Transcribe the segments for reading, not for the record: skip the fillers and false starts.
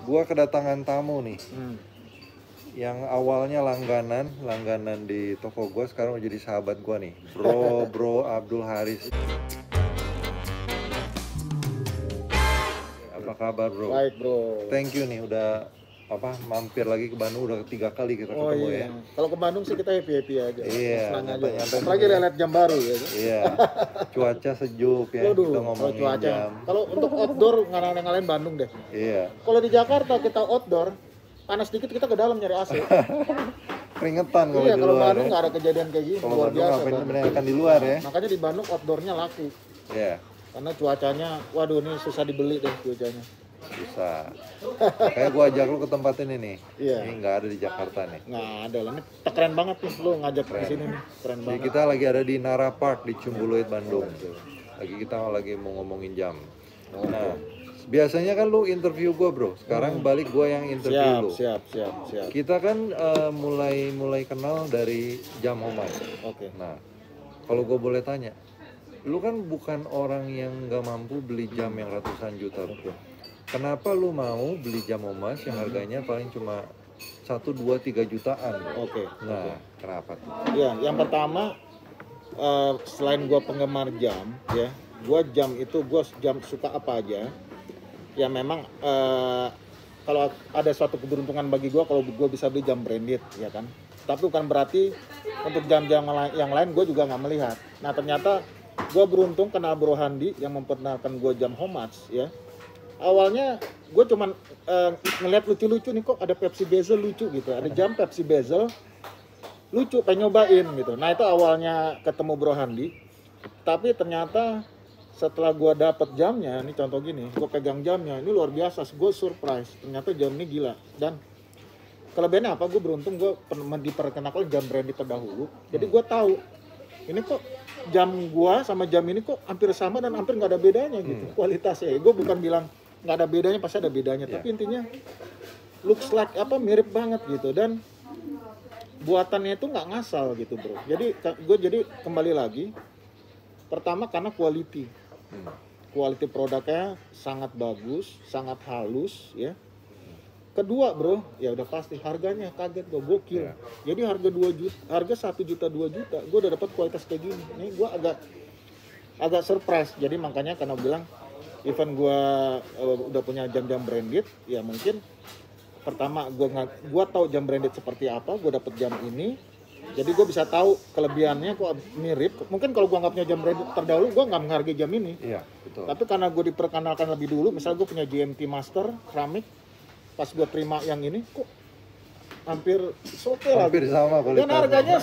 Gua kedatangan tamu nih. Yang awalnya langganan di toko gua, sekarang udah jadi sahabat gua nih. Bro Abdul Haris. Apa kabar, bro? Baik, bro. Thank you nih udah mampir lagi ke Bandung, udah 3 kali kita ketemu ya. Kalau ke Bandung sih kita happy aja. Iya, senang aja. nyantai-nyantai Apalagi lihat jam baru ya. Iya. Cuaca sejuk ya. Waduh, kita ngomongin cuaca. jam. Kalau untuk outdoor ngalahin Bandung deh. Iya. Kalau di Jakarta kita outdoor, panas dikit kita ke dalam nyari AC. Keringetan kalau Iya, di kalau luar Bandung ya. nggak ada kejadian kayak gini. Kalau Luar Bandung biasa. ngapain kebanyakan di luar ya. Makanya di Bandung outdoornya laku. Iya. Karena cuacanya, waduh ini susah dibeli deh cuacanya. Bisa. Kayak gua ajak lu ke tempat ini nih. Iya. Ini nggak ada di Jakarta nih. Nggak ada lah, ini keren banget nih lu ngajak ke sini nih, keren Jadi banget. kita lagi ada di Nara Park di Cumbuluit, Bandung. Kita lagi mau ngomongin jam. Nah, biasanya kan lu interview gua, bro. Sekarang balik gua yang interview lu. Siap. Kita kan mulai kenal dari jam Homai. Oke. Nah, kalau gue boleh tanya, lu kan bukan orang yang nggak mampu beli jam yang ratusan juta, bro. Kenapa lu mau beli jam Omas yang harganya paling cuma 1, 2, 3 jutaan, bro? Oke. Nah, kenapa tuh? Ya, yang pertama selain gua penggemar jam, ya, gua jam suka apa aja. Ya memang kalau ada suatu keberuntungan bagi gua kalau gua bisa beli jam branded, ya kan. Tapi bukan berarti untuk jam-jam yang lain gua juga nggak melihat. Nah ternyata gua beruntung kenal Bro Handi yang memperkenalkan gua jam Homats, ya. Awalnya gue cuman ngeliat lucu-lucu nih, kok ada Pepsi bezel lucu gitu, ada jam Pepsi bezel lucu, pengen nyobain gitu. Nah itu awalnya ketemu Bro Handi, tapi ternyata setelah gue dapet jamnya, ini contoh gini, gue pegang jamnya, ini luar biasa, gue surprise, ternyata jam ini gila. Dan kelebihannya apa, gue beruntung gue diperkenalkan jam branded terdahulu, jadi gue tahu ini kok jam gue sama jam ini kok hampir sama dan hampir nggak ada bedanya gitu kualitasnya. Gue bukan bilang nggak ada bedanya, pasti ada bedanya, tapi intinya looks like mirip banget gitu, dan buatannya itu nggak ngasal gitu, bro. Jadi gue kembali lagi, pertama karena quality produknya sangat bagus, sangat halus, ya. Kedua, bro, ya udah pasti harganya kaget gue, gokil. Jadi harga 1 juta 2 juta gue udah dapat kualitas kayak gini. Ini gue agak surprise. Jadi makanya karena bilang even gue udah punya jam-jam branded, ya mungkin pertama gue tahu jam branded seperti apa, gue dapet jam ini, jadi gue bisa tahu kelebihannya kok mirip. Mungkin kalau gue nggak punya jam branded terdahulu, gue nggak menghargai jam ini. Iya, betul. Tapi karena gue diperkenalkan lebih dulu, misalnya gue punya GMT Master keramik, pas gue terima yang ini kok hampir oke lah. Hampir sama kualitasnya. Dan harganya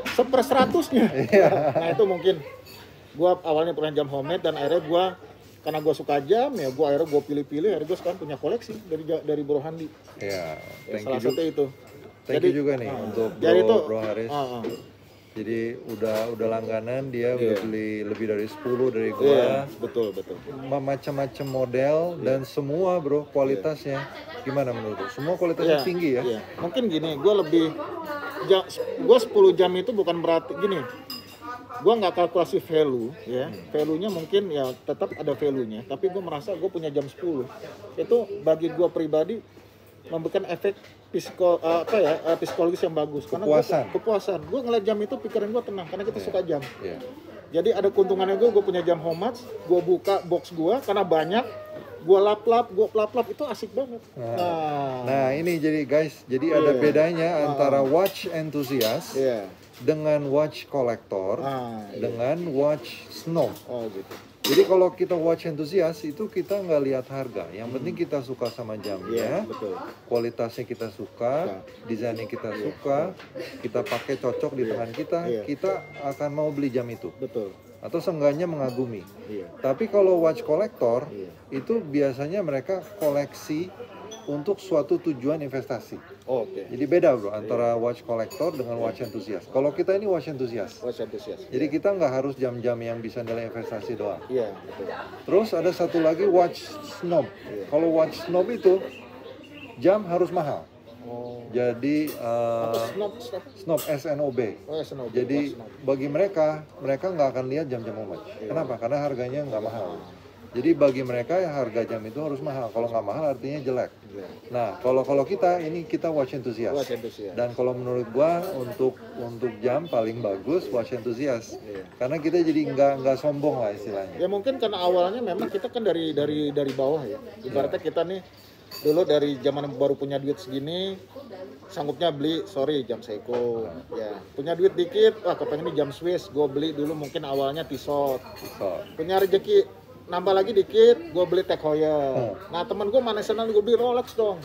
1/100-nya. Iya. Nah itu mungkin gue awalnya punya jam homemade, dan akhirnya gue karena gue suka jam, ya gue akhirnya gue pilih-pilih, akhirnya gue sekarang punya koleksi dari Bro Handi. Iya, Salah satu itu. Thank you juga nih untuk Bro Haris. Jadi udah langganan, dia udah beli lebih dari 10 dari gua. Iya, betul. Macam-macam model dan semua, bro, kualitasnya gimana menurut lu? Semua kualitasnya tinggi ya? Iya. Mungkin gini, gue 10 jam itu bukan berarti gini. Gue nggak kalkulasi value, ya. Value-nya mungkin ya tetap ada value-nya, tapi gue merasa gue punya jam 10. Itu bagi gue pribadi memberikan efek psikologis yang bagus, karena kepuasan. Gue ngeliat jam itu pikiran gue tenang karena kita suka jam. Jadi ada keuntungannya, gue punya jam Homats, gue buka box gue karena banyak, gue lap-lap itu asik banget. Nah ini jadi guys, ada bedanya antara watch enthusiast dengan watch collector dengan watch snob. Oh gitu. Jadi kalau kita watch enthusiast itu kita nggak lihat harga, yang penting kita suka sama jamnya, kualitasnya kita suka, desainnya kita suka, kita pakai cocok di tangan kita, kita akan mau beli jam itu. Betul. Atau seenggaknya mengagumi. Tapi kalau watch collector itu biasanya mereka koleksi untuk suatu tujuan investasi. Jadi beda, bro, antara watch collector dengan watch enthusiast. Kalau kita ini watch enthusiast. Jadi kita nggak harus jam-jam yang bisa nilai investasi doang. Betul. Terus ada satu lagi watch snob. Kalau watch snob itu jam harus mahal. Jadi snob SNOB. Jadi bagi mereka nggak akan lihat jam-jam Homats. Kenapa? Karena harganya nggak mahal. Jadi bagi mereka harga jam itu harus mahal. Kalau nggak mahal artinya jelek. Nah, kalau kita ini kita watch enthusiast. Dan kalau menurut gua untuk jam paling bagus watch enthusiast. Karena kita jadi nggak sombong lah istilahnya. Ya mungkin karena awalnya memang kita kan dari bawah ya. Ibaratnya kita nih dulu dari zaman baru punya duit segini, sanggupnya beli jam Seiko. Ya, punya duit dikit, kepengen nih jam Swiss, gue beli dulu mungkin awalnya Tissot. Punya rezeki nambah lagi dikit, gue beli Tag Heuer. Nah temen gue mana senang gue beli Rolex dong.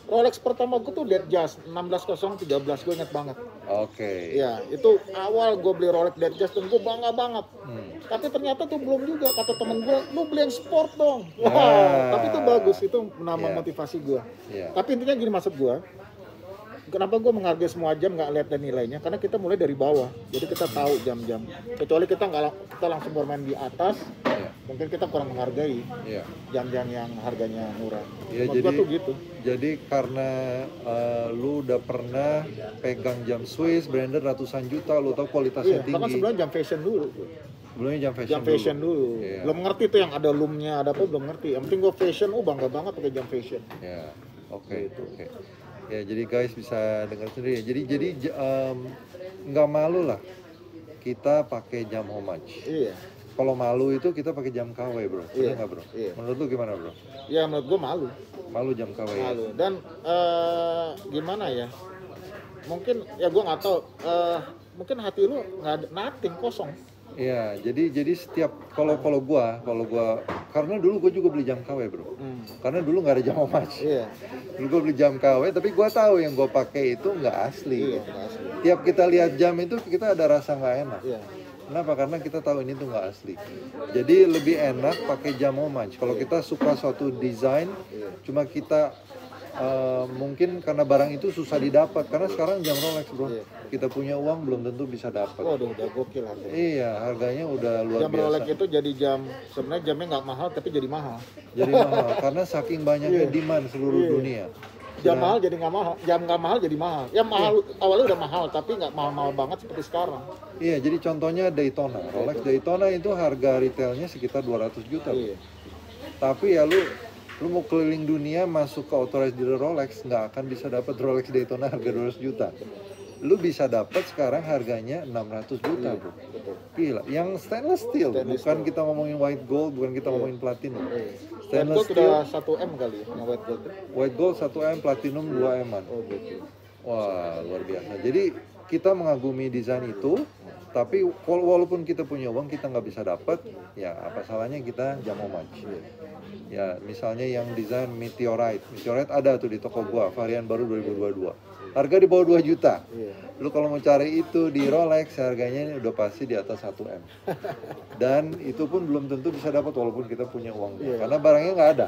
Rolex pertama gue tuh Datejust 16013, gue inget banget. Ya itu awal gue beli Rolex Datejust dan gue bangga banget. Tapi ternyata tuh belum juga, kata temen gue, lu beli yang sport dong. Tapi itu bagus, itu menambah motivasi gue. Tapi intinya gini maksud gue, kenapa gue menghargai semua jam nggak lihat dan nilainya? Karena kita mulai dari bawah, jadi kita tahu jam-jam. Kecuali kita langsung bermain di atas, mungkin kita kurang menghargai jam-jam yang harganya murah. Jadi tuh gitu. Jadi karena lu udah pernah pegang jam Swiss, branded ratusan juta, lu tahu kualitasnya tinggi. Karena sebelumnya jam fashion dulu. Sebelumnya jam fashion dulu. Belum ngerti tuh yang ada loomnya, ada apa belum ngerti. Yang penting gue fashion, bangga banget pakai jam fashion. Oke. Ya jadi guys bisa dengar sendiri. Jadi nggak malu lah kita pakai jam homage. Kalau malu itu kita pakai jam KW bro. Benar nggak bro? Menurut lu gimana bro? Ya menurut gue malu. Malu jam KW. Malu. Dan gimana ya? Mungkin ya gue nggak tahu. Mungkin hati lu nggak ada, nothing, kosong. Iya, jadi setiap kalau gua karena dulu gua juga beli jam KW bro, karena dulu nggak ada jam homage. Dulu gua beli jam KW, tapi gua tahu yang gua pakai itu nggak asli. Tiap kita lihat jam itu kita ada rasa nggak enak. Kenapa? Karena kita tahu ini tuh nggak asli. Jadi lebih enak pakai jam homage. Kalau kita suka suatu desain, cuma kita mungkin karena barang itu susah didapat, karena sekarang jam Rolex bro, kita punya uang belum tentu bisa dapat. Udah gokil harganya. Iya, harganya udah luar jam biasa. Jam Rolex itu jadi jam, sebenarnya jamnya nggak mahal tapi jadi mahal. Jadi mahal karena saking banyaknya demand seluruh dunia. Jam mahal jadi nggak mahal, jam nggak mahal jadi mahal. Ya mahal awalnya udah mahal tapi nggak mahal banget seperti sekarang. Iya, jadi contohnya Daytona, Rolex Daytona itu harga retailnya sekitar 200 juta. Tapi ya lu mau keliling dunia masuk ke authorized dealer Rolex nggak akan bisa dapat Rolex Daytona harga 200 juta. Lu bisa dapat sekarang harganya 600 juta bro. Gila, yang stainless steel, bukan kita ngomongin white gold, bukan kita ngomongin platinum. Stainless steel 1M kali ya, yang white gold. White gold 1M, platinum 2M-an. Wah, luar biasa. Jadi kita mengagumi desain itu, tapi walaupun kita punya uang kita nggak bisa dapat, ya apa salahnya kita jam homage. Ya misalnya yang desain Meteorite ada tuh di toko gua, varian baru 2022. Harga di bawah 2 juta. Lu kalau mau cari itu di Rolex harganya ini udah pasti di atas 1M. Dan itu pun belum tentu bisa dapat walaupun kita punya uang. Karena barangnya nggak ada.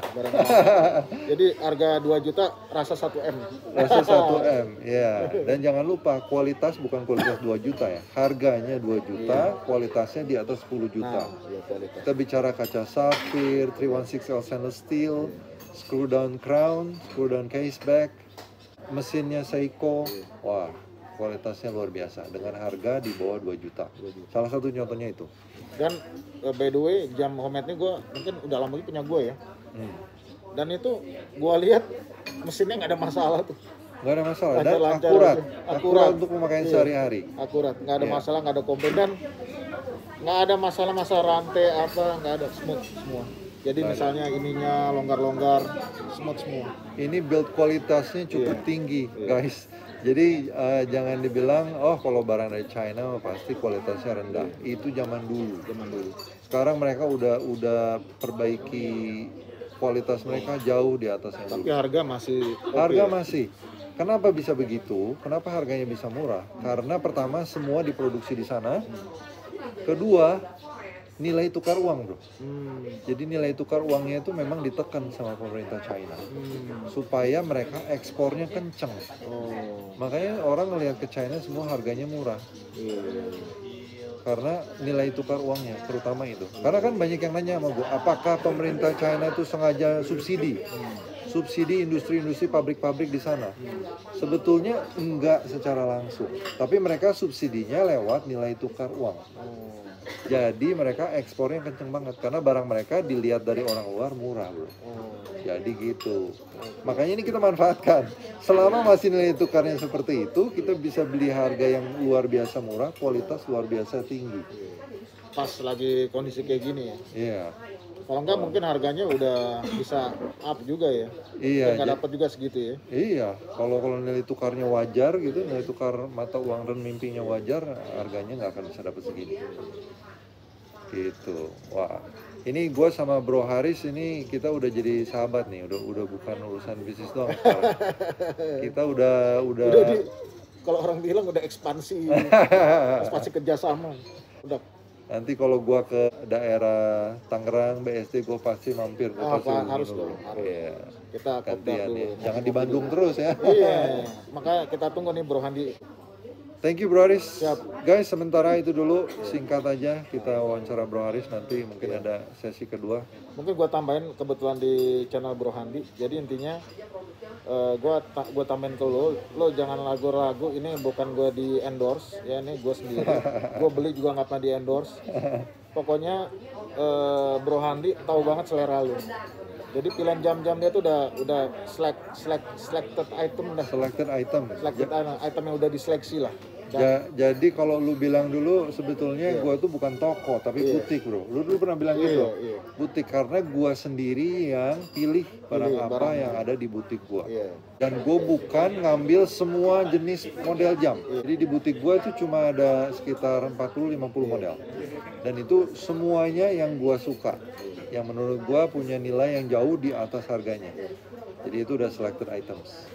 Jadi harga 2 juta rasa 1M. Rasa 1M, ya. Dan jangan lupa kualitas bukan kualitas 2 juta ya. Harganya 2 juta, kualitasnya di atas 10 juta. Kita bicara kaca safir, 316L stainless steel, screw down crown, screw down case back, mesinnya Seiko. Wah, kualitasnya luar biasa dengan harga di bawah 2 juta. Salah satu contohnya itu. Dan by the way, jam homemade ini gue mungkin udah lama punya gue ya. Dan itu gue lihat mesinnya nggak ada masalah tuh. Nggak ada masalah, dan akurat untuk pemakaian sehari-hari. Akurat, nggak ada masalah, nggak ada komplain, dan nggak ada masalah rantai apa, nggak ada, smooth semua. Jadi misalnya ininya longgar-longgar, smooth semua. Ini build kualitasnya cukup tinggi, guys. Jadi jangan dibilang, oh kalau barang dari China pasti kualitasnya rendah. Itu zaman dulu. Sekarang mereka udah perbaiki kualitas mereka jauh di atasnya dulu. Tapi harga masih. Harga masih. Kenapa bisa begitu? Kenapa harganya bisa murah? Karena pertama semua diproduksi di sana. Kedua, nilai tukar uang bro. Jadi nilai tukar uangnya itu memang ditekan sama pemerintah China supaya mereka ekspornya kenceng. Makanya orang ngelihat ke China semua harganya murah. Karena nilai tukar uangnya terutama itu. Karena kan banyak yang nanya sama gue, apakah pemerintah China itu sengaja subsidi industri-industri pabrik-pabrik di sana? Sebetulnya enggak secara langsung, tapi mereka subsidinya lewat nilai tukar uang. Jadi mereka ekspornya kenceng banget karena barang mereka dilihat dari orang luar murah, bro. Jadi gitu. Makanya ini kita manfaatkan. Selama masih nilai tukarnya seperti itu, kita bisa beli harga yang luar biasa murah, kualitas luar biasa tinggi. Pas lagi kondisi kayak gini ya. Iya. Kalau enggak mungkin harganya udah bisa up juga ya. Iya. Nggak dapat juga segitu ya. Iya. Kalau nilai tukarnya wajar gitu, nilai tukar mata uang renminbinya wajar, harganya nggak akan bisa dapat segini. Gitu. Wah. Ini gue sama Bro Haris ini kita udah jadi sahabat nih, udah bukan urusan bisnis doang sekarang. Kita udah kalau orang bilang udah ekspansi kerjasama. Udah. Nanti kalau gua ke daerah Tangerang, BSD, gua pasti mampir. Harus dong. Iya. Kita gantian ya. Jangan di Bandung terus ya. Iya. Makanya kita tunggu nih Bro Handi. Thank you Bro Haris. Siap. Guys, sementara itu dulu singkat aja kita wawancara Bro Haris, nanti mungkin ada sesi kedua. Mungkin gua tambahin kebetulan di channel Bro Handi. Jadi intinya gua tambahin ke lo jangan ragu-ragu, ini bukan gua di endorse ya, ini gua sendiri. Gua beli juga nggak pernah di endorse. Pokoknya Bro Handi tahu banget selera lo. Jadi pilihan jam-jam dia tuh udah selected item dah. Selected item yang udah diseleksi lah. Jadi kalau lu bilang dulu sebetulnya gua tuh bukan toko tapi butik, bro. Lu dulu pernah bilang gitu. Butik karena gua sendiri yang pilih barang apa yang ada di butik gua. Dan gua bukan ngambil semua jenis model jam. Jadi di butik gua itu cuma ada sekitar 40-50 model. Dan itu semuanya yang gua suka. Yang menurut gua punya nilai yang jauh di atas harganya. Jadi itu udah selected items.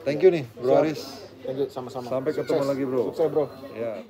Thank you nih, Bro Haris. Thank you, sama-sama. Sampai ketemu lagi, bro. Sukses, bro. Ya.